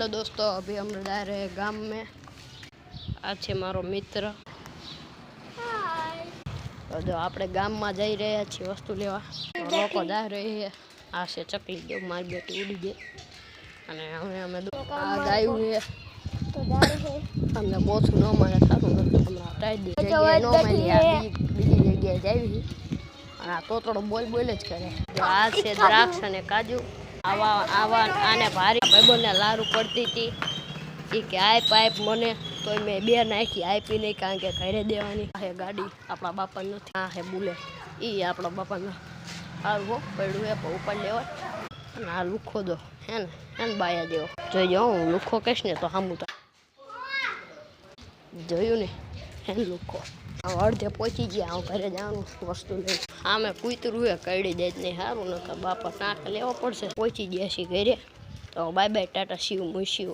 Hello दोस्तों, अभी हम जा रहे हैं गांव में। आज છે મારો મિત્ર। તો જો આપણે ગામમાં જઈ રહ્યા છીએ વસ્તુ લેવા। લોકો જા રહી છે। આ છે ચકલી, જો મારી બેટી ઉડી ગઈ અને અમે આ ગાયું છે તો જાય છે। અમને બોછું ન મળે, સારું નથી હમણાં હટાવી દે જગ્યાએ ન મળી, આ બીજી જગ્યાએ જાવી અને આ તોતડો બોલ બોલ જ કરે। જો આ છે દ્રાક્ષ અને કાજુ। આને ભારી ભાઈબંધને લારું પડતી હતી એ કે આપ મને, તો મેં બે નાખી, આપી નહીં કારણ કે ઘરે દેવાની। આ હે ગાડી, આપણા બાપા નથી। આ હે બુલેટ, એ આપણા બાપાને સારું હો પડ્યું હે પણ ઉપર લેવા। અને આ લુખો દો હે ને બાયા જેવો, જોઈજો હું લુખો કહીશ ને તો સામું તો જોયું ને હે લુખો। અડધે પહોંચી ગયા, હું ઘરે જવાનું વસ્તુ લઈ। આમે કૂતરું હે, કરડી દે જ નહીં, સારું નકર બાપા ટાંક લેવો પડશે। પહોંચી ગયા છીએ ઘરે, તો બાય બાય, ટાટા, શિવ મુશિવ।